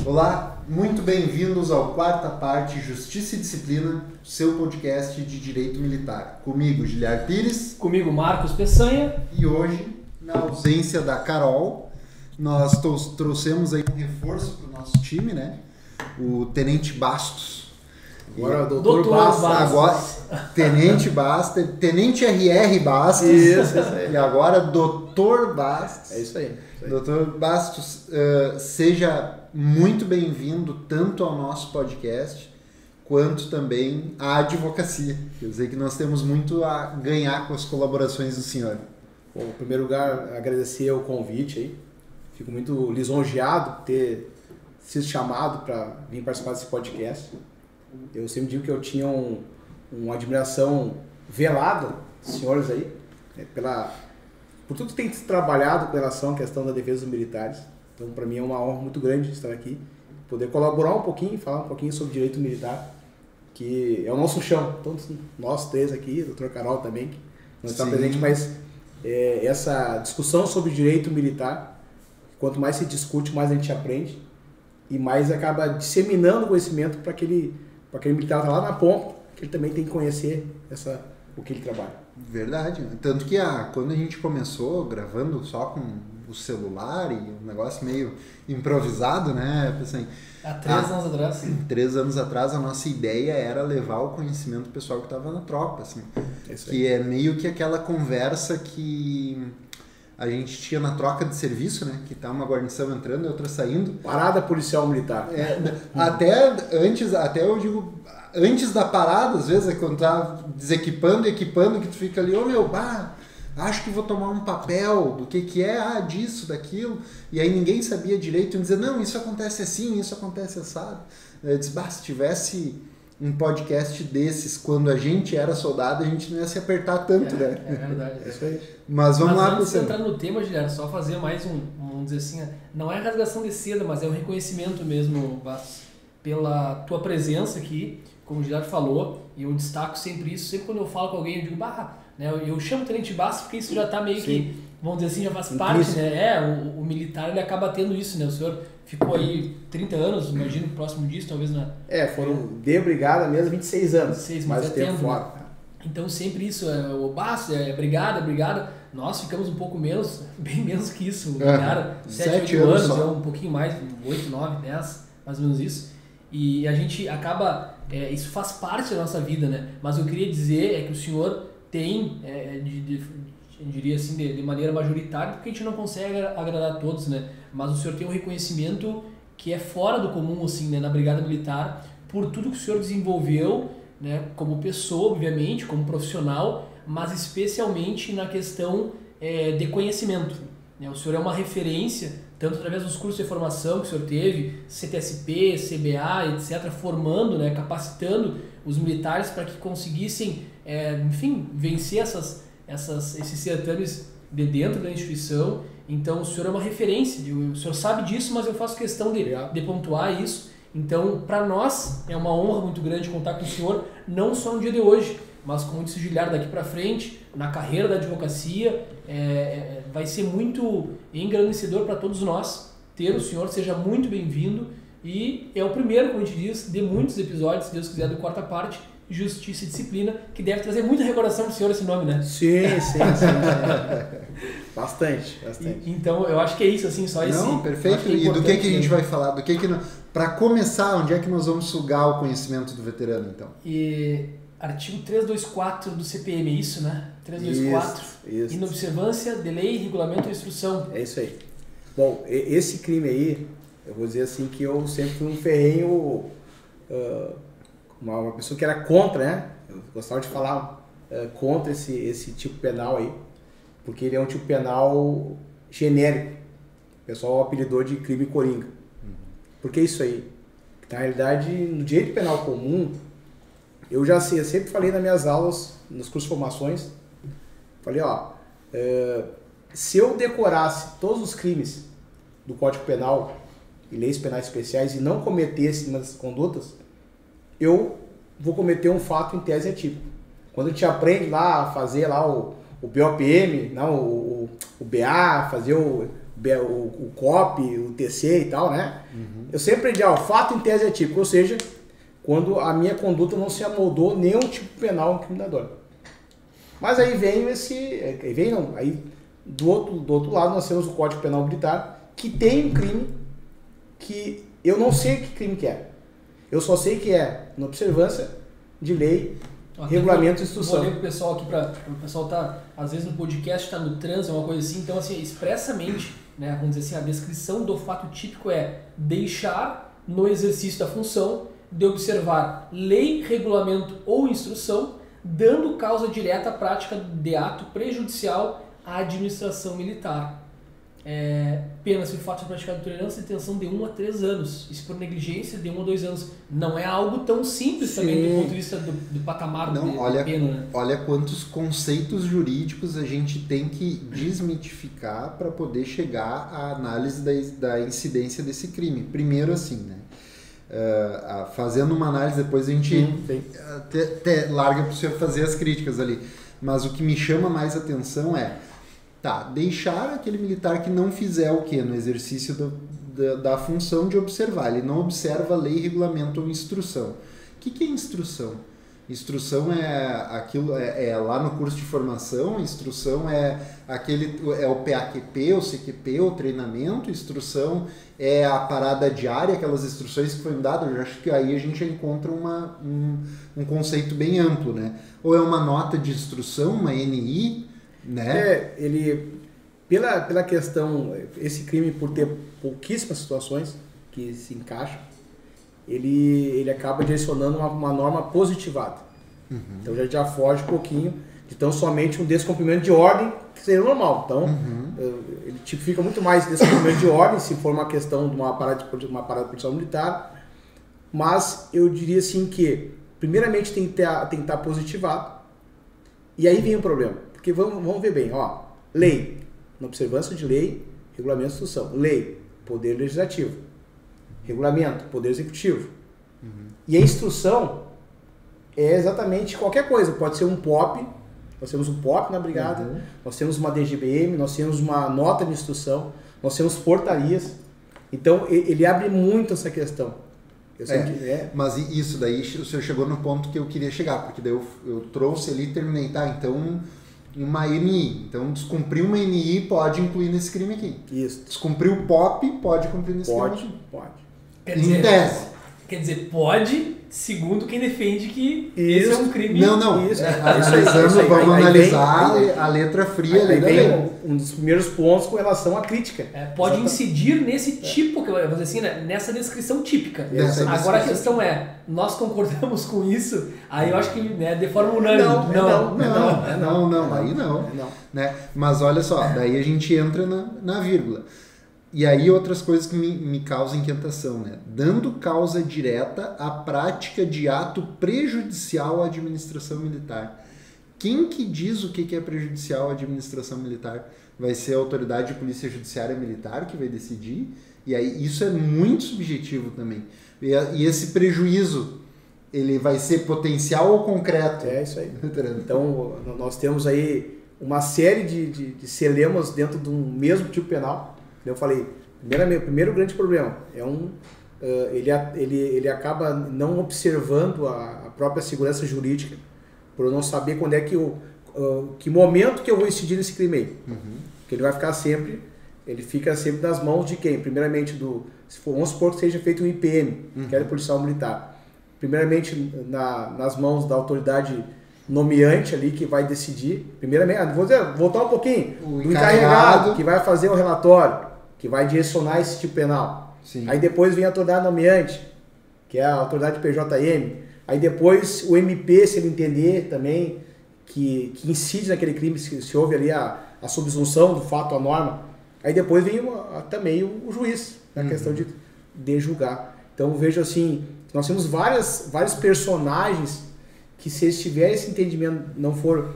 Olá, muito bem-vindos ao Quarta Parte Justiça e Disciplina, seu podcast de Direito Militar. Comigo, Giliar Pires. Comigo, Marcos Peçanha. E hoje, na ausência da Carol, nós trouxemos aí um reforço para o nosso time, né? O Tenente Bastos. Agora, Doutor Bastos. Agora, Tenente Bastos, Tenente RR Bastos. Isso aí. E agora, Doutor Bastos. É isso aí. Doutor Bastos, seja muito bem-vindo tanto ao nosso podcast quanto também à advocacia. Quer dizer que nós temos muito a ganhar com as colaborações do senhor. Bom, em primeiro lugar, agradecer o convite aí. Fico muito lisonjeado por ter sido chamado para vir participar desse podcast. Eu sempre digo que eu tinha uma admiração velada dos senhores aí, né, por tudo que tem trabalhado com relação à questão da defesa dos militares. Então, para mim é uma honra muito grande estar aqui, poder colaborar um pouquinho, falar um pouquinho sobre direito militar, que é o nosso chão. Todos nós três aqui, a doutora Carol também, que não está presente, mas essa discussão sobre direito militar, quanto mais se discute, mais a gente aprende e mais acaba disseminando conhecimento para aquele militar que está lá na ponta, que ele também tem que conhecer o que ele trabalha. Verdade, né? Tanto que quando a gente começou gravando só com o celular e um negócio meio improvisado, né? Assim, Há 3 anos atrás. 3 anos atrás a nossa ideia era levar o conhecimento do pessoal que estava na tropa, assim, que é meio que aquela conversa que a gente tinha na troca de serviço, né? Que tá uma guarnição entrando e outra saindo. Parada policial militar. Até eu digo, antes da parada, às vezes, quando tá desequipando e equipando, que tu fica ali, acho que vou tomar um papel do que é, disso, daquilo, e aí ninguém sabia direito, e dizer, não, isso acontece assim, isso acontece assado. Eu disse, se tivesse um podcast desses, quando a gente era soldado, a gente não ia se apertar tanto, né? É verdade. É isso aí. Mas vamos lá, antes de entrar no tema, Guilherme, só fazer mais vamos dizer assim, não é a rasgação de seda, mas é o reconhecimento mesmo, Bastos, pela tua presença aqui, como o Guilherme falou, e eu destaco sempre isso, sempre quando eu falo com alguém, eu digo, né, eu chamo o Tenente Bastos porque isso já está meio que, vamos dizer assim, já faz parte, né? O militar, ele acaba tendo isso, né? O senhor ficou aí 30 anos, imagino, próximo disso, talvez Foram de brigada mesmo 26 anos. 26, mais tempo fora. Né? Então sempre isso, o Bastos, brigada. Nós ficamos um pouco menos, bem menos que isso, cara, 7, 8 anos, um pouquinho mais, 8, 9, 10, mais ou menos isso. E a gente acaba, isso faz parte da nossa vida, né? Mas eu queria dizer que o senhor tem, eu diria assim, de maneira majoritária, porque a gente não consegue agradar a todos, né? Mas o senhor tem um reconhecimento que é fora do comum, assim, né? Na Brigada Militar, por tudo que o senhor desenvolveu, né? Como pessoa, obviamente, como profissional, mas especialmente na questão de conhecimento, né? O senhor é uma referência, tanto através dos cursos de formação que o senhor teve, CTSP, CBA, etc., formando, né? Capacitando os militares para que conseguissem, enfim, vencer esses certames de dentro da instituição. Então o senhor é uma referência, o senhor sabe disso, mas eu faço questão de pontuar isso. Então, para nós, é uma honra muito grande contar com o senhor, não só no dia de hoje, mas como disse o Giliar, daqui para frente, na carreira da advocacia, vai ser muito engrandecedor para todos nós ter o senhor. Seja muito bem-vindo, e é o primeiro, como a gente diz, de muitos episódios, se Deus quiser, do Quarta Parte, Justiça e Disciplina, que deve trazer muita recordação para o senhor esse nome, né? Sim. Bastante. Então, eu acho que é isso, assim, só esse... Não, perfeito. E do que a gente vai falar? Para começar, onde é que nós vamos sugar o conhecimento do veterano, então? Artigo 324 do CPM, é isso, né? 324. Isso. Inobservância de lei, regulamento ou instrução. É isso aí. Bom, esse crime aí, eu vou dizer assim que eu sempre fui um ferrenho, uma pessoa que era contra, né? Eu gostava de falar contra esse tipo penal aí, porque ele é um tipo penal genérico. O pessoal apelidou de crime coringa. Por que isso aí? Na realidade, no direito penal comum, eu sempre falei nas minhas aulas, nos cursos de formações, falei, se eu decorasse todos os crimes do Código Penal e leis penais especiais e não cometesse uma dessas condutas, eu vou cometer um fato em tese atípico. Quando a gente aprende lá a fazer lá o BOPM, não, o BA, fazer o o COP, o TC e tal, né? Eu sempre aprendi, o fato em tese atípico, ou seja, quando a minha conduta não se amoldou nenhum tipo penal incriminador. Mas aí vem aí do outro lado nós temos o Código Penal Militar, que tem um crime que eu não sei que crime que é. Eu só sei que é na observância de lei, regulamento e instrução. Vou ler pro pessoal aqui, para o pessoal às vezes no podcast, tá no trânsito, uma coisa assim, então assim, expressamente, né, vamos dizer assim, a descrição do fato típico é deixar no exercício da função de observar lei, regulamento ou instrução, dando causa direta à prática de ato prejudicial à administração militar. Pena se o fato de praticar intolerância e detenção de 1 a 3 anos. Isso por negligência de 1 a 2 anos. Não é algo tão simples também do ponto de vista do patamar de pena. Né? Olha quantos conceitos jurídicos a gente tem que desmitificar para poder chegar à análise da incidência desse crime. Primeiro assim, né? Fazendo uma análise, depois a gente até larga para o senhor fazer as críticas ali. Mas o que me chama mais atenção é deixar aquele militar que não fizer o quê? No exercício da função de observar. Ele não observa lei, regulamento ou instrução. O que é instrução? Instrução é aquilo, lá no curso de formação, instrução é o PAQP, o CQP, o treinamento, instrução é a parada diária, aquelas instruções que foram dadas. Eu acho que aí a gente já encontra um conceito bem amplo, né? Ou é uma nota de instrução, uma NI, né? Pela questão, esse crime por ter pouquíssimas situações que se encaixam, ele acaba direcionando uma norma positivada. Então já foge um pouquinho de tão somente um descumprimento de ordem, que seria normal. Então, ele tipifica muito mais descumprimento de ordem, se for uma questão de uma parada policial militar. Mas eu diria assim que, primeiramente, tem que estar positivado. E aí vem o problema. Porque vamos ver bem, lei, na observância de lei, regulamento e instrução. Lei, poder legislativo. Regulamento, poder executivo. E a instrução é exatamente qualquer coisa. Pode ser um POP, nós temos um POP na brigada, nós temos uma DGBM, nós temos uma nota de instrução, nós temos portarias. Então, ele abre muito essa questão. Mas isso daí, o senhor chegou no ponto que eu queria chegar, porque daí eu trouxe ali e terminei, então uma NI. Então, descumprir uma NI pode incluir nesse crime aqui. Isso. Descumprir o POP pode cumprir nesse crime aqui. Pode. Quer dizer, pode, segundo quem defende que esse é um crime. Não. Isso. Vamos analisar a letra fria. Aí vem um dos primeiros pontos com relação à crítica. Pode incidir nesse tipo, vamos dizer assim, né, nessa descrição típica. Agora a questão é, nós concordamos com isso? Aí eu acho que de forma unânime. Não, aí não. Né? Mas olha só, daí a gente entra na vírgula. E aí outras coisas que me causam inquietação, né? Dando causa direta à prática de ato prejudicial à administração militar. Quem que diz o que é prejudicial à administração militar? Vai ser a autoridade de polícia judiciária militar que vai decidir? E aí isso é muito subjetivo também. E esse prejuízo, ele vai ser potencial ou concreto? É isso aí. Então, nós temos aí uma série de celemas dentro de um mesmo tipo penal. Eu falei, primeiro grande problema ele acaba não observando a própria segurança jurídica, por não saber quando é que momento que eu vou incidir nesse crime aí. Porque ele fica sempre nas mãos de quem? Primeiramente, vamos supor que seja feito um IPM, que é policial militar. Primeiramente, nas mãos da autoridade nomeante ali que vai decidir. Primeiramente, voltar um pouquinho, o encarregado que vai fazer o relatório, que vai direcionar esse tipo penal. Sim. Aí depois vem a autoridade nomeante, que é a autoridade PJM. Aí depois o MP, se ele entender também que incide naquele crime, se houve ali a subsunção do fato à norma. Aí depois vem também o juiz, na questão de julgar. Então vejo assim, nós temos vários personagens que, se eles tiverem esse entendimento, não for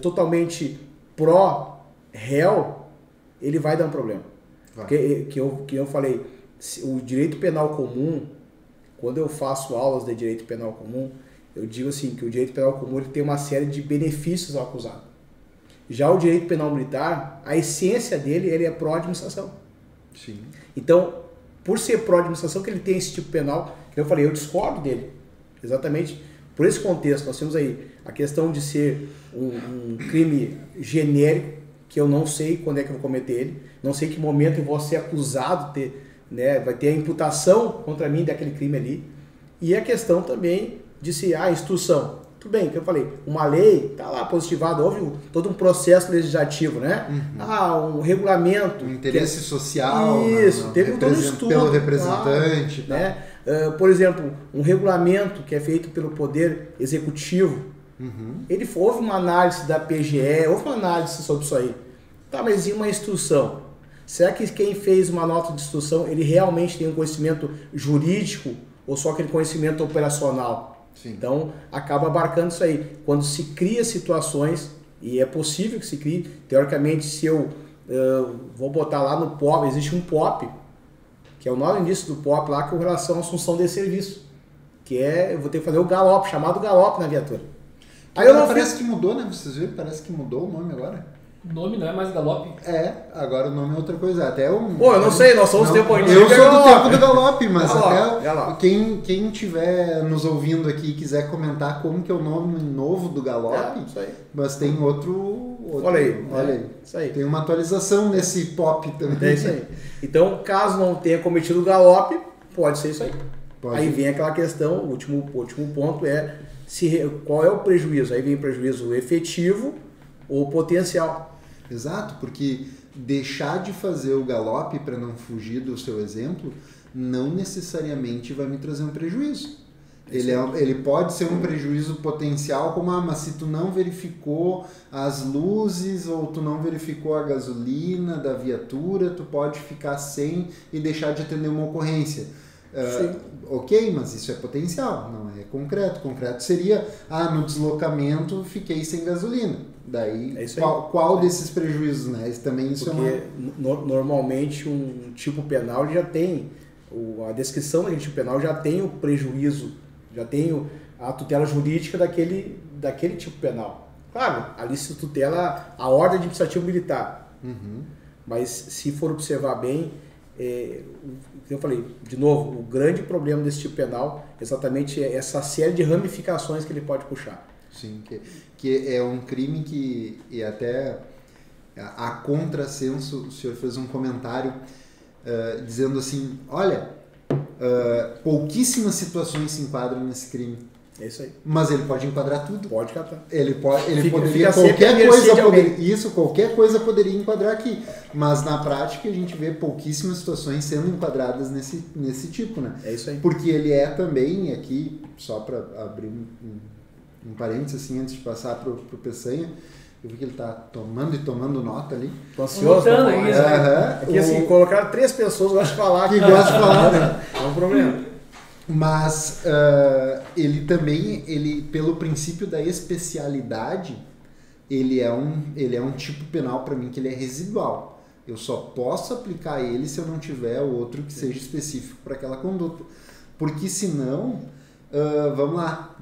totalmente pró-réu, ele vai dar um problema. Que eu falei, o direito penal comum, quando eu faço aulas de direito penal comum, eu digo assim, que o direito penal comum ele tem uma série de benefícios ao acusado. Já o direito penal militar, a essência dele, ele é pró-administração. Sim. Então, por ser pró-administração, que ele tem esse tipo penal, que eu falei, eu discordo dele. Exatamente por esse contexto. Nós temos aí a questão de ser um crime genérico, que eu não sei quando é que eu vou cometer ele, não sei que momento eu vou ser acusado, vai ter a imputação contra mim daquele crime ali. E a questão também de se a instrução. Tudo bem, que eu falei, uma lei está lá positivada, houve todo um processo legislativo, né? Um regulamento. Um interesse social. Isso, teve todo um estudo. Pelo representante. Claro, né? Por exemplo, um regulamento que é feito pelo Poder Executivo, houve uma análise da PGE, houve uma análise sobre isso aí. Tá, mas e uma instrução? Será que quem fez uma nota de instrução, ele realmente tem um conhecimento jurídico ou só aquele conhecimento operacional? Sim. Então, acaba abarcando isso aí. Quando se cria situações, e é possível que se crie, teoricamente, se eu vou botar lá no POP, existe um POP, que é o nome início do POP lá, com relação à assunção de serviço, que eu vou ter que fazer o galope, chamado galope na viatura. Aí parece que mudou, né? Vocês viram? Parece que mudou o nome agora. O nome não é mais galope? Agora o nome é outra coisa. Até eu não sei, nós somos do tempo antigo. Eu sou do tempo do galope, mas galope. Quem estiver nos ouvindo aqui e quiser comentar como que é o nome novo do galope, isso aí. Mas tem outro. Olha aí. Isso aí. Tem uma atualização nesse pop também. É isso aí. Então, caso não tenha cometido o galope, pode ser isso aí. Aí vem aquela questão, o último ponto qual é o prejuízo? Aí vem o prejuízo efetivo ou potencial. Exato, porque deixar de fazer o galope, para não fugir do seu exemplo, não necessariamente vai me trazer um prejuízo. Ele pode ser um prejuízo potencial, como mas se tu não verificou as luzes ou tu não verificou a gasolina da viatura, tu pode ficar sem e deixar de atender uma ocorrência. Ok, mas isso é potencial, não é concreto. Concreto seria, no deslocamento fiquei sem gasolina. Daí, qual desses prejuízos, né? Porque normalmente um tipo penal já tem, a descrição daquele tipo penal já tem o prejuízo, já tem a tutela jurídica daquele tipo penal. Claro, ali se tutela a ordem administrativa militar. Mas se for observar bem, eu falei, de novo, o grande problema desse tipo penal exatamente é essa série de ramificações que ele pode puxar. Sim, que é um crime que, e até a contrassenso, o senhor fez um comentário dizendo assim, olha, pouquíssimas situações se enquadram nesse crime. É isso aí. Mas ele pode enquadrar tudo. Pode catar. Ele poderia qualquer coisa poderia enquadrar aqui. Mas na prática a gente vê pouquíssimas situações sendo enquadradas nesse tipo, né? É isso aí. Porque ele é também, aqui, só para abrir um parênteses assim, antes de passar pro Peçanha, eu vi que ele tá tomando nota ali. Tô ansioso pra falar. Isso, né? Aqui assim, colocaram 3 pessoas que gostam de falar. Que gostam de falar, né? É um problema. Mas ele também, pelo princípio da especialidade, ele é um tipo penal para mim que ele é residual. Eu só posso aplicar ele se eu não tiver outro que seja específico para aquela conduta. Porque senão, vamos lá,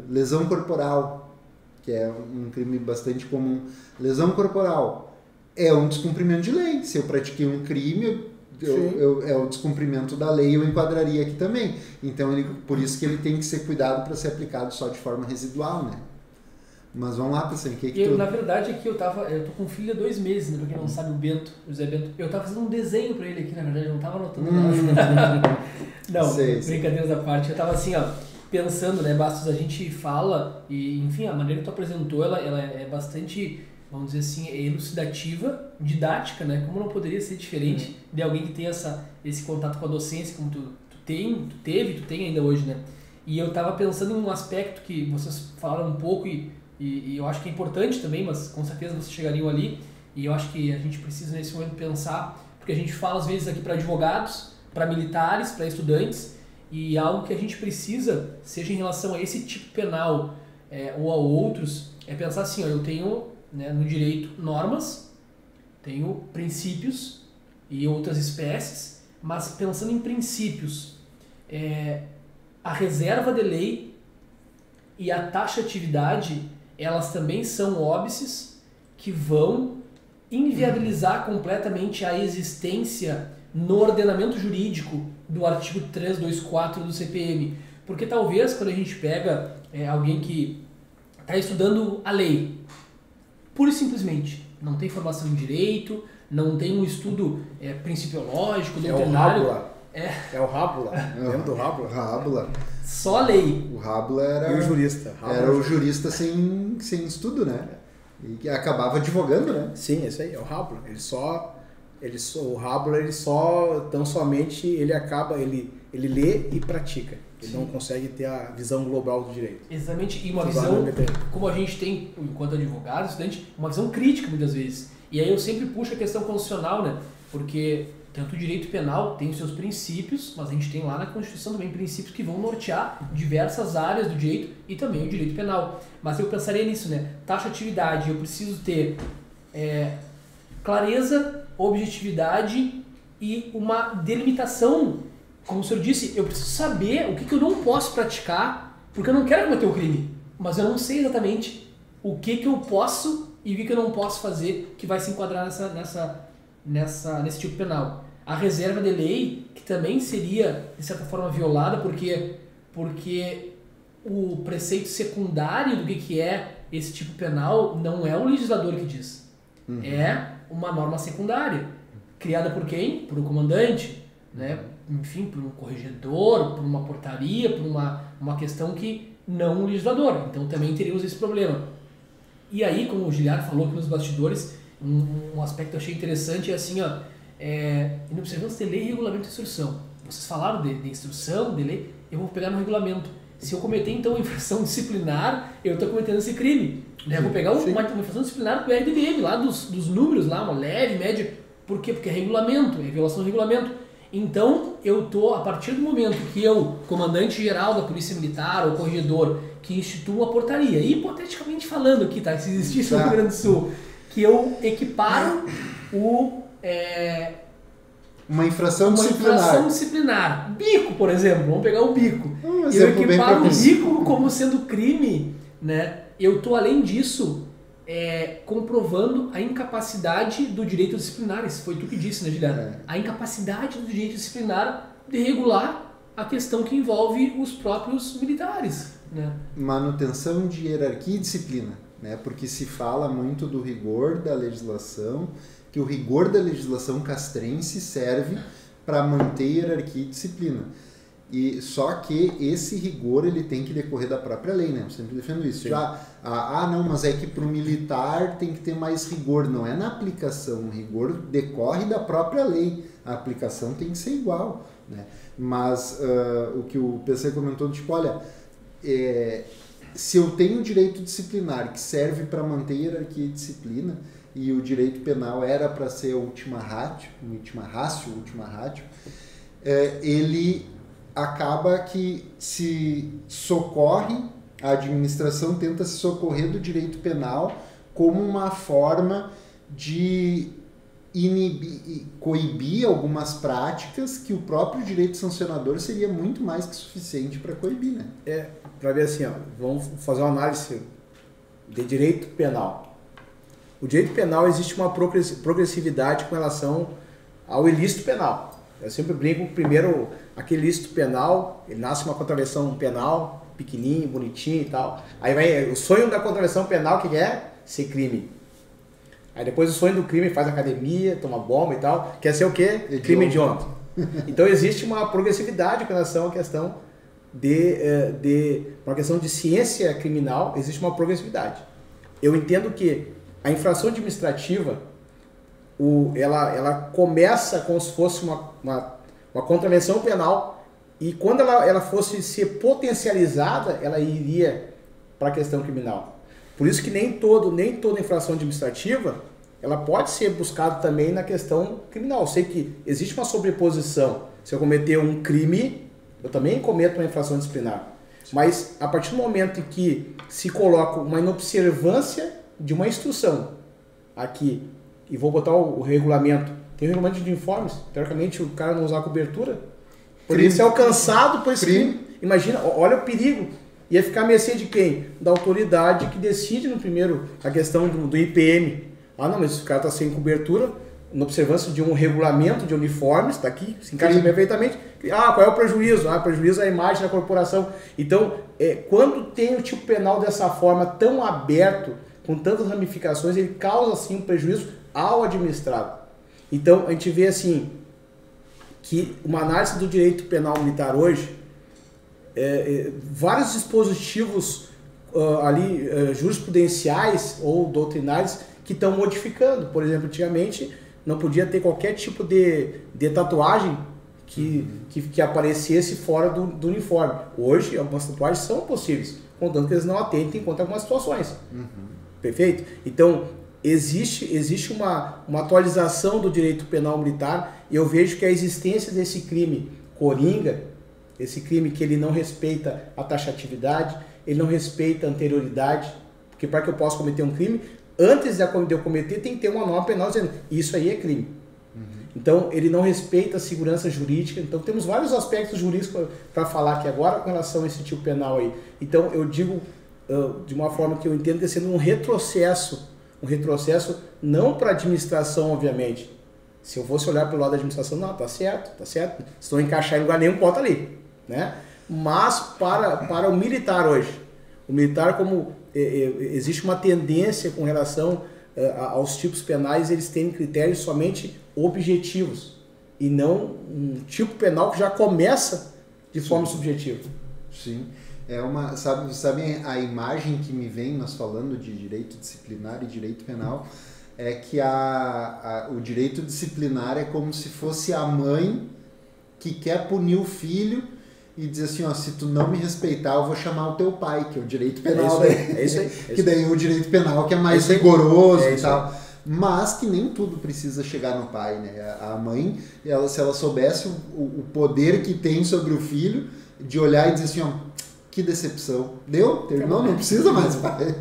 lesão corporal, que é um crime bastante comum. Lesão corporal é um descumprimento de lei. Se eu pratiquei um crime, é o descumprimento da lei, eu enquadraria aqui também. Então, por isso que ele tem que ser cuidado para ser aplicado só de forma residual, né? Mas vamos lá, pessoal, Na verdade, aqui eu tô com um filho há 2 meses, né? Pra quem não sabe, o José Bento. Eu tava fazendo um desenho pra ele aqui, na verdade, eu não tava anotando nada. Não, brincadeiras à parte. Eu tava assim, pensando, né, Bastos, a gente fala, e enfim, a maneira que tu apresentou, ela é bastante, vamos dizer assim, elucidativa, didática, né? Como não poderia ser diferente de alguém que tem esse contato com a docência, como tu tem ainda hoje, né? E eu tava pensando em um aspecto que vocês falaram um pouco e eu acho que é importante também, mas com certeza vocês chegariam ali, e eu acho que a gente precisa nesse momento pensar, porque a gente fala às vezes aqui para advogados, para militares, para estudantes, e algo que a gente precisa, seja em relação a esse tipo penal ou a outros, é pensar assim, eu tenho, né, no direito normas, tenho princípios e outras espécies, mas pensando em princípios, a reserva de lei e a taxatividade, elas também são óbices que vão inviabilizar completamente a existência no ordenamento jurídico do artigo 324 do CPM. Porque talvez quando a gente pega alguém que está estudando a lei, pura e simplesmente, não tem formação em direito, não tem um estudo principiológico, doutrinário. É o Rábula. Lembra do Rábula? Rábula. Só a lei. O Rábula era... E o jurista. Era o jurista sem estudo, né? E acabava advogando, né? Sim, esse aí é o Rábula. O Rábula, ele só... Tão somente ele acaba... Ele lê e pratica. Ele não consegue ter a visão global do direito. Exatamente. E uma visão, como a gente tem, enquanto advogado, estudante, uma visão crítica muitas vezes. E aí eu sempre puxo a questão constitucional, né? Porque tanto o direito penal tem os seus princípios, mas a gente tem lá na Constituição também princípios que vão nortear diversas áreas do direito e também o direito penal. Mas eu pensaria nisso, né? Taxatividade, eu preciso ter clareza, objetividade e uma delimitação. Como o senhor disse, eu preciso saber o que eu não posso praticar, porque eu não quero cometer o crime, mas eu não sei exatamente o que eu posso e o que eu não posso fazer que vai se enquadrar nesse tipo penal. A reserva de lei, que também seria, de certa forma, violada, porque o preceito secundário do que é esse tipo penal não é o legislador que diz. É uma norma secundária, criada por quem? Por um comandante, né? Enfim, por um corregedor, por uma portaria, por uma questão que não o legislador. Então também teríamos esse problema. E aí, como o Giliard falou aqui nos bastidores, um aspecto que eu achei interessante é assim, em observância de lei e regulamento de instrução. Vocês falaram de instrução, de lei, eu vou pegar no regulamento. Se eu cometer, então, infração disciplinar, eu estou cometendo esse crime. Né? Eu vou pegar uma infração disciplinar do RDDM, lá dos números, lá, uma leve, média. Por quê? Porque é regulamento, é violação do regulamento. Então, eu estou, a partir do momento que eu, comandante-geral da Polícia Militar ou corregedor, que instituo uma portaria, hipoteticamente falando aqui, tá? Se existisse no Rio Grande do Sul, que eu equiparo uma infração disciplinar. Bico, por exemplo. Vamos pegar o bico. Eu equiparo o bico como sendo crime, né? Eu estou, além disso, comprovando a incapacidade do direito disciplinar. Isso foi tu que disse, né, Giliard? A incapacidade do direito disciplinar de regular a questão que envolve os próprios militares, né? Manutenção de hierarquia e disciplina, né? Porque se fala muito do rigor da legislação, que o rigor da legislação castrense serve para manter hierarquia e disciplina. E só que esse rigor ele tem que decorrer da própria lei, né? Eu sempre defendo isso. Não, mas é que para o militar tem que ter mais rigor. Não é na aplicação. O rigor decorre da própria lei. A aplicação tem que ser igual, né? Mas o que o PC comentou, tipo, olha, se eu tenho direito disciplinar que serve para manter hierarquia e disciplina, e o direito penal era para ser a última ratio, ele acaba que se socorre, a administração tenta se socorrer do direito penal como uma forma de coibir algumas práticas que o próprio direito sancionador seria muito mais que suficiente para coibir, né? Para ver assim, vamos fazer uma análise de direito penal. O direito penal existe uma progressividade com relação ao ilícito penal. Eu sempre brinco, primeiro, aquele ilícito penal, ele nasce uma contravenção penal, pequenininho, bonitinho e tal. Aí vai o sonho da contravenção penal, que é ser crime. Aí depois o sonho do crime faz academia, toma bomba e tal. Quer ser o quê? Crime hediondo. Então existe uma progressividade com relação à questão uma questão de ciência criminal, existe uma progressividade. Eu entendo que a infração administrativa, ela começa como se fosse uma contravenção penal, e quando ela fosse ser potencializada, ela iria para a questão criminal. Por isso que nem toda infração administrativa ela pode ser buscada também na questão criminal. Eu sei que existe uma sobreposição. Se eu cometer um crime, eu também cometo uma infração disciplinar. Mas a partir do momento em que se coloca uma inobservância de uma instrução aqui, e vou botar o regulamento, tem o regulamento de uniformes, teoricamente o cara não usar cobertura, poderia ser alcançado por esse crime. Imagina, olha o perigo. Ia ficar à mercê de quem? Da autoridade que decide no primeiro a questão do IPM. Ah, não, mas esse cara está sem cobertura, na observância de um regulamento de uniformes, está aqui, se encaixa perfeitamente. Ah, qual é o prejuízo? Ah, o prejuízo é a imagem da corporação. Então, quando tem o tipo penal dessa forma tão aberto, com tantas ramificações, ele causa, assim, um prejuízo ao administrado. Então, a gente vê, assim, que uma análise do direito penal militar hoje, vários dispositivos jurisprudenciais ou doutrinários que estão modificando. Por exemplo, antigamente não podia ter qualquer tipo de tatuagem que aparecesse fora do uniforme. Hoje, algumas tatuagens são possíveis, contanto que eles não atentem contra algumas situações. Perfeito? Então, existe uma atualização do direito penal militar, e eu vejo que a existência desse crime coringa, esse crime que ele não respeita a taxatividade, ele não respeita a anterioridade, porque para que eu possa cometer um crime, antes de eu cometer, tem que ter uma norma penal dizendo isso aí é crime. Então, ele não respeita a segurança jurídica. Então, temos vários aspectos jurídicos para falar aqui agora com relação a esse tipo penal aí. Então, eu digo de uma forma que eu entendo que sendo um retrocesso não para a administração, obviamente. Se eu fosse olhar pelo lado da administração, não, tá certo. Se não encaixar em lugar nenhum, bota ali, né? Mas para o militar hoje, o militar, como existe uma tendência com relação aos tipos penais, eles têm critérios somente objetivos e não um tipo penal que já começa de forma subjetiva. Sim. Sabe a imagem que me vem, nós falando de direito disciplinar e direito penal, é que o direito disciplinar é como se fosse a mãe que quer punir o filho e dizer assim, ó, se tu não me respeitar, eu vou chamar o teu pai, que é o direito penal. É isso aí. Que daí o direito penal que é mais rigoroso e tal. Mas que nem tudo precisa chegar no pai, né? A mãe, se ela soubesse o poder que tem sobre o filho, de olhar e dizer assim, ó, que decepção. Deu? Terminou? Não precisa mais pai.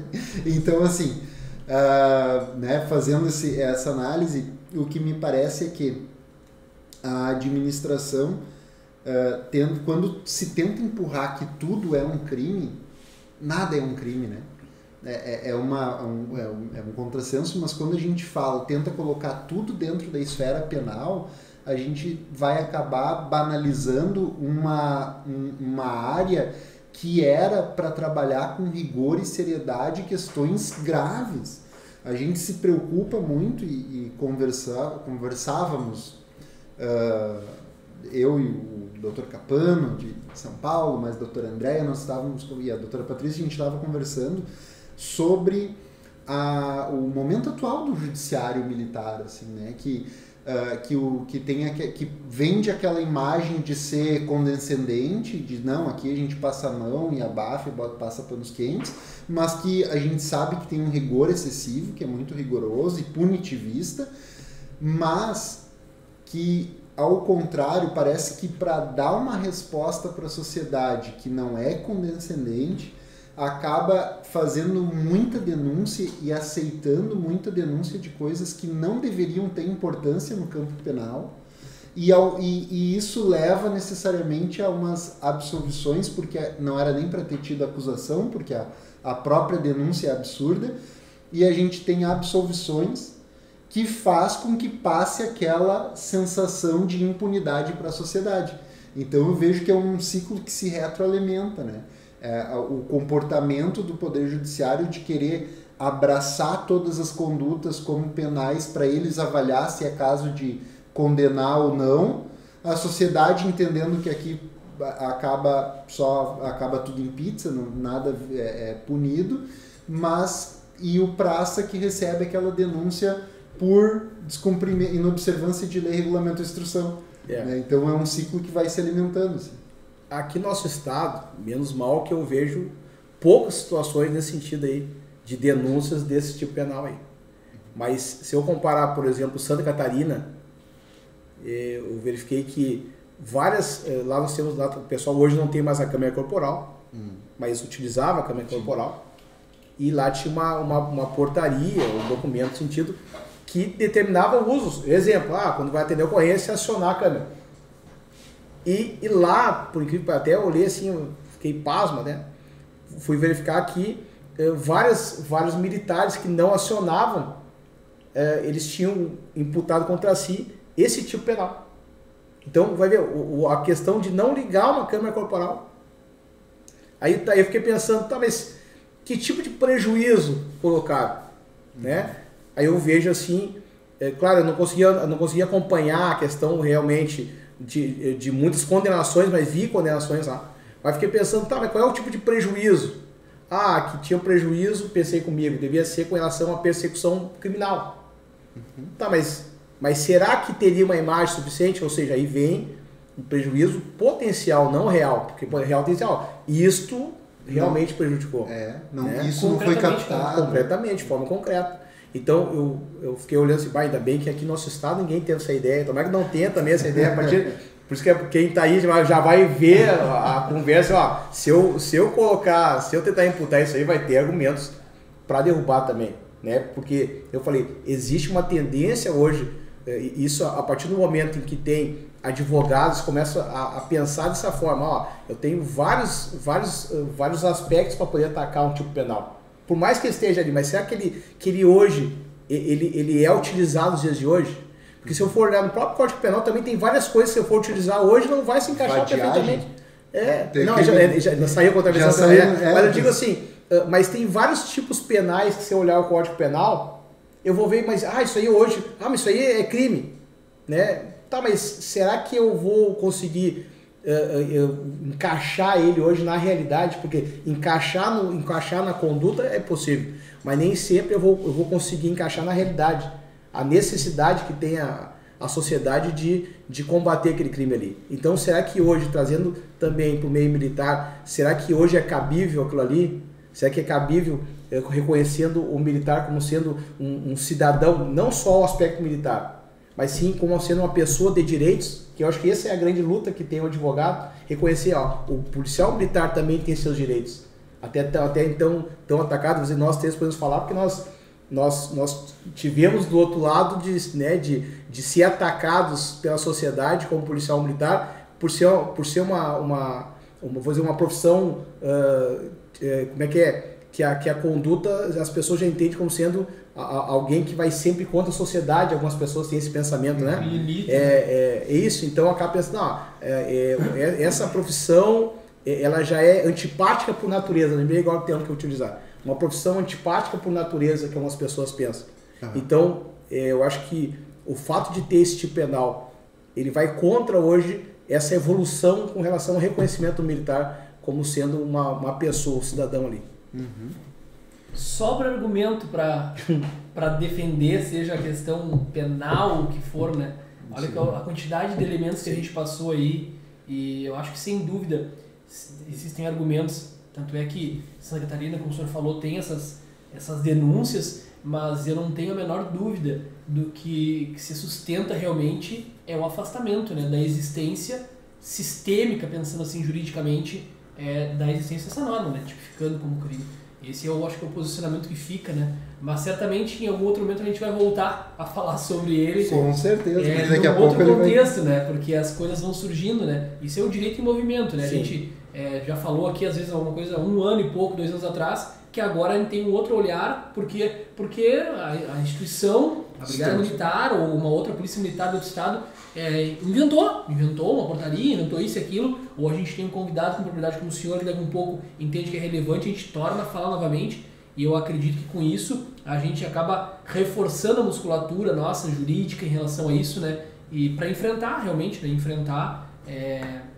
Então, assim, né, fazendo essa análise, o que me parece é que a administração, quando se tenta empurrar que tudo é um crime, nada é um crime, né? É um contrassenso, mas quando a gente tenta colocar tudo dentro da esfera penal, a gente vai acabar banalizando uma área que era para trabalhar com rigor e seriedade questões graves. A gente se preocupa muito e conversávamos, eu e o Dr. Capano, de São Paulo, mas a doutora Andréia, e a doutora Patrícia, a gente estava conversando sobre o momento atual do judiciário militar, assim, né? Que vende aquela imagem de ser condescendente, de não, aqui a gente passa a mão e abafa e passa panos quentes, mas que a gente sabe que tem um rigor excessivo, que é muito rigoroso e punitivista, mas que, ao contrário, parece que para dar uma resposta para a sociedade que não é condescendente, acaba fazendo muita denúncia e aceitando muita denúncia de coisas que não deveriam ter importância no campo penal, e isso leva necessariamente a umas absolvições, porque não era nem para ter tido acusação, porque a própria denúncia é absurda, e a gente tem absolvições que faz com que passe aquela sensação de impunidade para a sociedade. Então eu vejo que é um ciclo que se retroalimenta, né? O comportamento do Poder Judiciário de querer abraçar todas as condutas como penais para eles avaliar se é caso de condenar ou não, a sociedade entendendo que aqui acaba tudo em pizza, nada é punido, e o praça que recebe aquela denúncia por descumprimento, inobservância de lei, regulamento e instrução. Né? Então é um ciclo que vai se alimentando. Assim. Aqui no nosso estado, menos mal que eu vejo poucas situações nesse sentido aí, de denúncias desse tipo penal aí. Mas se eu comparar, por exemplo, Santa Catarina, eu verifiquei que várias, lá nós temos, lá, o pessoal hoje não tem mais a câmera corporal, mas utilizava a câmera corporal, e lá tinha uma portaria, um documento no sentido que determinava usos. Exemplo, quando vai atender a ocorrência, acionar a câmera. E lá, por incrível, até eu olhei assim, eu fiquei pasma, né? Fui verificar que vários militares que não acionavam eles tinham imputado contra si esse tipo penal. Então, vai ver, a questão de não ligar uma câmera corporal. Aí eu fiquei pensando, tá, mas que tipo de prejuízo colocaram? Né? Aí eu vejo assim, claro, eu não conseguia acompanhar a questão realmente de muitas condenações, mas vi condenações lá. Mas fiquei pensando, tá, mas qual é o tipo de prejuízo? Ah, que tinha um prejuízo, pensei comigo, devia ser com relação à persecução criminal. Tá, mas será que teria uma imagem suficiente? Ou seja, aí vem um prejuízo potencial, não real, porque real tem isto realmente prejudicou. Isso não foi captado. Completamente, de forma concreta. Então eu fiquei olhando assim, ainda bem que aqui no nosso estado ninguém tem essa ideia, tomara que não tenha também essa ideia, por isso que quem está aí já vai ver a conversa, ó, se eu tentar imputar isso aí, vai ter argumentos para derrubar também, né? Porque eu falei, existe uma tendência hoje, isso a partir do momento em que tem advogados começam a pensar dessa forma, ó, eu tenho vários aspectos para poder atacar um tipo penal. Por mais que ele esteja ali, mas será que ele hoje, ele é utilizado nos dias de hoje? Porque se eu for olhar no próprio Código Penal, também tem várias coisas que se eu for utilizar hoje, não vai se encaixar perfeitamente. Já saiu contra a versão mas eu digo assim, mas tem vários tipos penais que se eu olhar o Código Penal, eu vou ver, mas isso aí hoje, mas isso aí é crime, né? Tá, mas será que eu vou conseguir encaixar ele hoje na realidade? Porque encaixar na conduta é possível, mas nem sempre eu vou conseguir encaixar na realidade. A necessidade que tem a sociedade de combater aquele crime ali. Então, será que hoje, trazendo também para o meio militar, será que hoje é cabível aquilo ali? Será que é cabível reconhecendo o militar como sendo um cidadão, não só o aspecto militar, mas sim como sendo uma pessoa de direitos, que eu acho que essa é a grande luta que tem o advogado, reconhecer, o policial militar também tem seus direitos. Até então, tão atacado, nós três podemos falar, porque nós tivemos do outro lado de ser atacados pela sociedade como policial militar por ser uma profissão, como é que é? Que a conduta, as pessoas já entendem como sendo alguém que vai sempre contra a sociedade. Algumas pessoas têm esse pensamento, né? É isso, então acaba pensando, essa profissão ela já é antipática por natureza, lembrei igual o termo que eu utilizar. Uma profissão antipática por natureza, que algumas pessoas pensam. Então, eu acho que o fato de ter esse tipo penal, ele vai contra hoje essa evolução com relação ao reconhecimento militar como sendo uma pessoa, um cidadão ali. Sobra argumento para defender, seja a questão penal, o que for, né? Olha a quantidade de elementos que a gente passou aí, e eu acho que sem dúvida existem argumentos. Tanto é que Santa Catarina, como o senhor falou, tem essas denúncias, mas eu não tenho a menor dúvida do que se sustenta realmente é o afastamento, né, da existência sistêmica, pensando assim juridicamente, da existência dessa norma, né, tipificando como crime. Esse eu acho que é o posicionamento que fica, né? Mas certamente em algum outro momento a gente vai voltar a falar sobre ele. Com certeza. Mas daqui a pouco outro contexto, né? Porque as coisas vão surgindo, né? Isso é o direito em movimento, né? Sim. A gente já falou aqui, às vezes, alguma coisa 1 ano e pouco, 2 anos atrás, que agora a gente tem um outro olhar, porque a instituição, a Brigada Militar ou uma outra polícia militar do outro estado inventou uma portaria, inventou isso e aquilo, ou a gente tem um convidado com propriedade como o senhor, que daqui a um pouco entende que é relevante, a gente torna a falar novamente, e eu acredito que com isso a gente acaba reforçando a musculatura nossa, jurídica, em relação a isso, né? E para enfrentar realmente, né?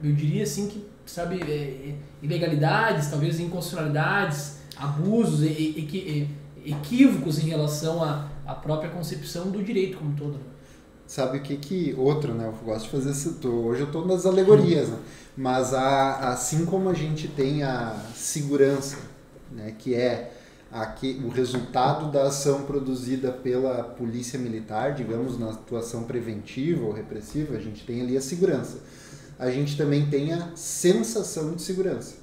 Eu diria assim que, sabe, ilegalidades, talvez inconstitucionalidades, abusos, equívocos em relação à própria concepção do direito como um todo. Sabe o que outro, né? Eu gosto de fazer isso. Hoje eu estou nas alegorias, né? Mas assim como a gente tem a segurança, né? Que é o resultado da ação produzida pela polícia militar, digamos, na atuação preventiva ou repressiva, a gente tem ali a segurança. A gente também tem a sensação de segurança,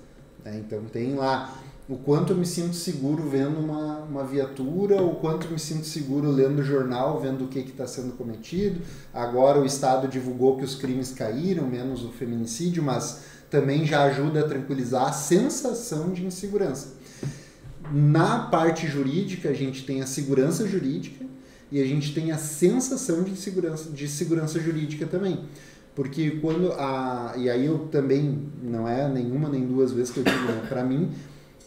né? Então tem lá o quanto eu me sinto seguro vendo uma viatura, o quanto eu me sinto seguro lendo o jornal, vendo o que está sendo cometido. Agora o Estado divulgou que os crimes caíram, menos o feminicídio, mas também já ajuda a tranquilizar a sensação de insegurança. Na parte jurídica, a gente tem a segurança jurídica e a gente tem a sensação de segurança jurídica também. Porque quando e aí eu também, não é nenhuma nem duas vezes que eu digo, né? Para mim,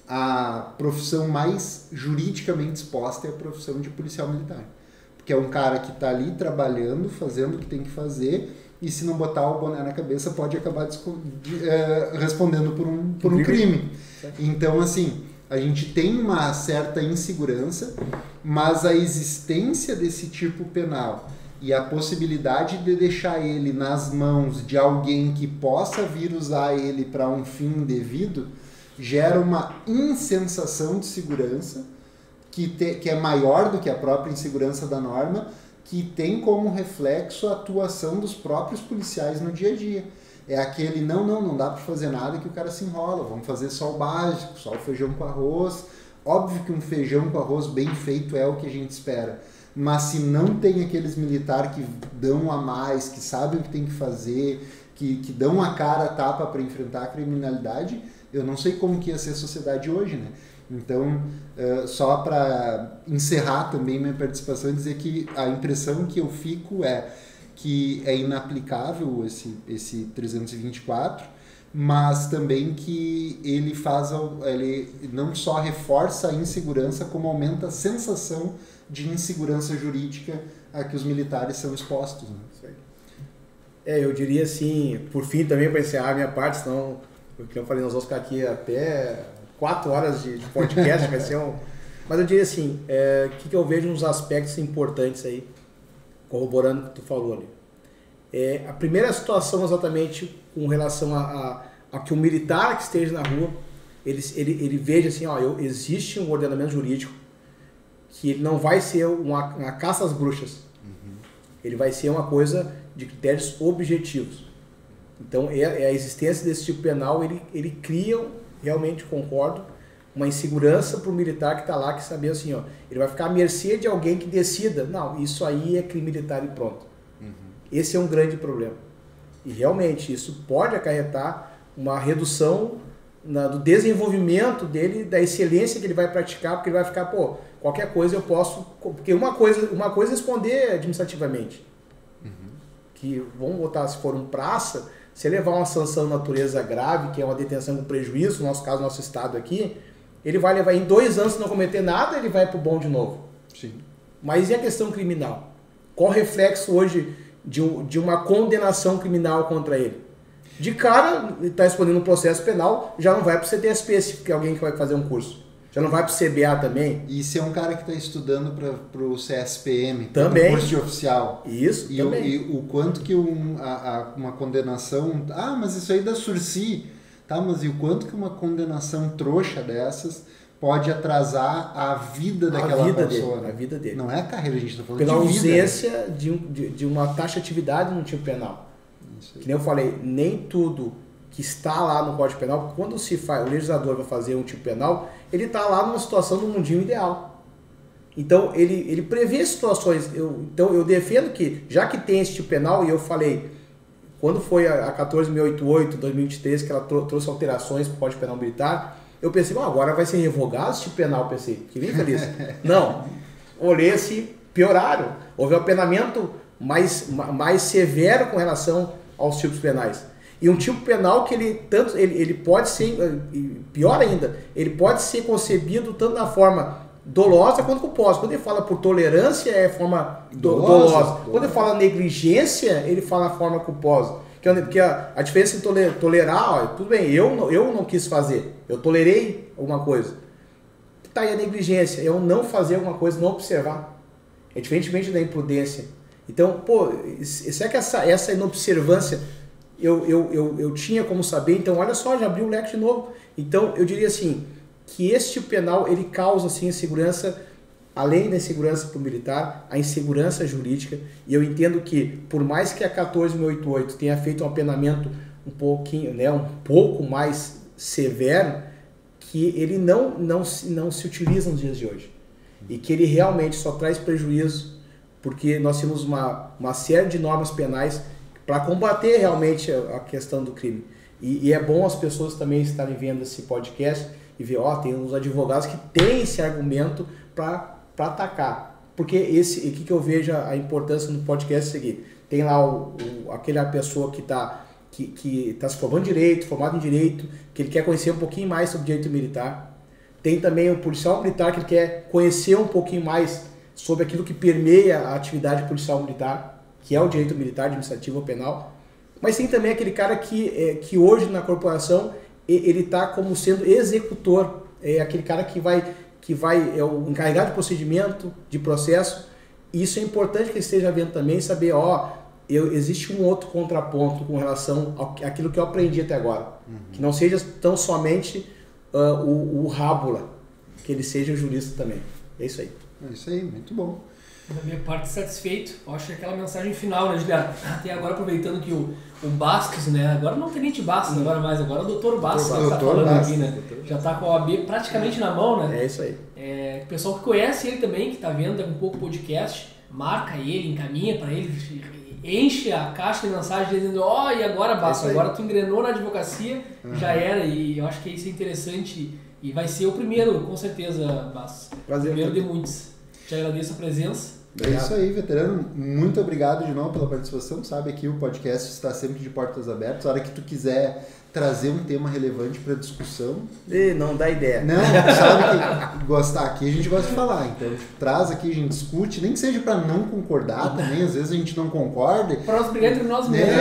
a profissão mais juridicamente exposta é a profissão de policial militar. Porque é um cara que está ali trabalhando, fazendo o que tem que fazer, e se não botar o boné na cabeça pode acabar respondendo por um crime. Então, assim, a gente tem uma certa insegurança, mas a existência desse tipo penal e a possibilidade de deixar ele nas mãos de alguém que possa vir usar ele para um fim indevido gera uma insensação de segurança que é maior do que a própria insegurança da norma, que tem como reflexo a atuação dos próprios policiais no dia a dia. É aquele, não dá para fazer nada, que o cara se enrola, vamos fazer só o básico, só o feijão com arroz. Óbvio que um feijão com arroz bem feito é o que a gente espera, mas se não tem aqueles militares que dão a mais, que sabem o que tem que fazer, que dão a cara a tapa para enfrentar a criminalidade, eu não sei como que ia ser a sociedade hoje, né? Então, só para encerrar também minha participação e dizer que a impressão que eu fico é que é inaplicável esse 324, mas também que ele não só reforça a insegurança, como aumenta a sensação de insegurança jurídica a que os militares são expostos. Né? Eu diria assim, por fim também, para encerrar a minha parte, senão, porque eu falei, nós vamos ficar aqui até 4 horas de podcast, vai ser Mas eu diria assim, que eu vejo uns aspectos importantes aí, corroborando o que tu falou ali. A primeira situação exatamente com relação a que o militar que esteja na rua, ele veja assim, existe um ordenamento jurídico que ele não vai ser uma caça às bruxas. Uhum. Ele vai ser uma coisa de critérios objetivos. Então, a existência desse tipo penal, ele cria, realmente concordo, uma insegurança para o militar que está lá, que saber assim, ele vai ficar à mercê de alguém que decida, não, isso aí é crime militar e pronto. Uhum. Esse é um grande problema. E realmente isso pode acarretar uma redução do desenvolvimento dele, da excelência que ele vai praticar, porque ele vai ficar, qualquer coisa eu posso... Porque uma coisa é responder administrativamente. Uhum. Que, vamos botar, se for um praça, se levar uma sanção de natureza grave, que é uma detenção com prejuízo, no nosso caso, nosso estado aqui, ele vai levar em 2 anos, se não cometer nada, ele vai pro bom de novo. Sim. Mas e a questão criminal? Qual o reflexo hoje de uma condenação criminal contra ele? De cara, ele está respondendo um processo penal, já não vai para o CTSP, se é alguém que vai fazer um curso. Já não vai para o CBA também. E se é um cara que está estudando para o CSPM, também. Curso de oficial. Isso, também. E o quanto que uma condenação... mas isso aí da Sursi. Tá, mas e o quanto que uma condenação trouxa dessas pode atrasar a vida daquela pessoa? A vida dele. Não é a carreira, a gente está falando pela de vida. Pela ausência de uma taxatividade no tipo penal. Que nem eu falei, nem tudo que está lá no Código Penal, porque quando o legislador vai fazer um tipo penal, ele está lá numa situação do mundinho ideal. Então, ele prevê situações. Então, eu defendo que, já que tem esse tipo penal, e eu falei, quando foi a 14.088, 2023, que ela trouxe alterações para o Código Penal Militar, eu pensei, agora vai ser revogado esse tipo penal, pensei, fiquei bem feliz. Não, olhei assim, pioraram. Houve um apenamento mais severo com relação aos tipos penais. E um tipo penal que ele pode ser, pior ainda, ele pode ser concebido tanto na forma dolosa quanto culposa. Quando ele fala por tolerância, é forma dolosa. Quando ele fala negligência, ele fala na forma culposa. Porque a diferença em tolerar, tudo bem, eu não quis fazer, eu tolerei alguma coisa. Tá aí a negligência, eu não fazer alguma coisa, não observar. É diferentemente da imprudência. Então, será que essa inobservância eu tinha como saber? Então, olha só, já abri o leque de novo. Então, eu diria assim, que esse tipo penal, ele causa assim, insegurança, além da insegurança para o militar, a insegurança jurídica. E eu entendo que, por mais que a 14.088 tenha feito um apenamento um pouco mais severo, que ele não se utiliza nos dias de hoje. E que ele realmente só traz prejuízo, porque nós temos uma série de normas penais para combater realmente a questão do crime. E é bom as pessoas também estarem vendo esse podcast e ver, tem uns advogados que têm esse argumento para atacar. porque o que eu vejo a importância no podcast é o seguinte, tem lá aquela pessoa que está se formando formado em direito, que ele quer conhecer um pouquinho mais sobre direito militar. Tem também o policial militar que ele quer conhecer um pouquinho mais sobre aquilo que permeia a atividade policial militar, que é o direito militar, administrativo ou penal. Mas tem também aquele cara que hoje na corporação ele está como sendo executor, aquele cara que é o encarregado de procedimento, de processo. E isso é importante que ele esteja vendo também, saber, existe um outro contraponto com relação àquilo que eu aprendi até agora. Que não seja tão somente o rábula, que ele seja o jurista também. É isso aí. É isso aí, muito bom. Da minha parte, satisfeito. Eu acho que aquela mensagem final, né, Juliano? Até agora, aproveitando que o Bastos, né? Agora não tem Tenente Bastos, agora mais, agora é o Dr. Bastos que está falando aqui, né? Já está com a OAB praticamente na mão, né? É isso aí. O pessoal que conhece ele também, que está vendo um pouco o podcast, marca ele, encaminha para ele, enche a caixa de mensagem dizendo, e agora, Bastos, agora tu engrenou na advocacia, já era, e eu acho que isso é interessante e vai ser o primeiro, com certeza, Bastos. Prazer. Primeiro de muitos. Te agradeço a presença. É isso aí, veterano. Muito obrigado de novo pela participação. Sabe que o podcast está sempre de portas abertas. A hora que tu quiser trazer um tema relevante para discussão. Não dá ideia. Não, sabe que gostar aqui, a gente gosta de falar. Então, traz aqui, a gente discute, nem que seja para não concordar também, às vezes a gente não concorda. Para nós brigar entre nós mesmos.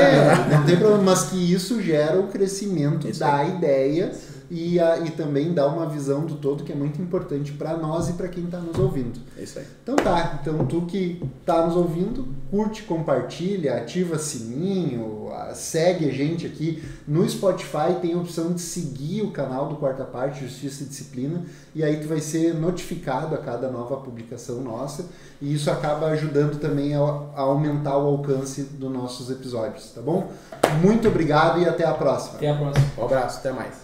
Não tem problema, mas que isso gera o crescimento da ideia. E também dá uma visão do todo que é muito importante para nós e para quem está nos ouvindo. É isso aí. Então então tu que está nos ouvindo, curte, compartilha, ativa sininho, segue a gente aqui no Spotify, tem a opção de seguir o canal do Quarta Parte, Justiça e Disciplina, e aí tu vai ser notificado a cada nova publicação nossa, e isso acaba ajudando também a aumentar o alcance dos nossos episódios, tá bom? Muito obrigado e até a próxima. Até a próxima. Um abraço, até mais.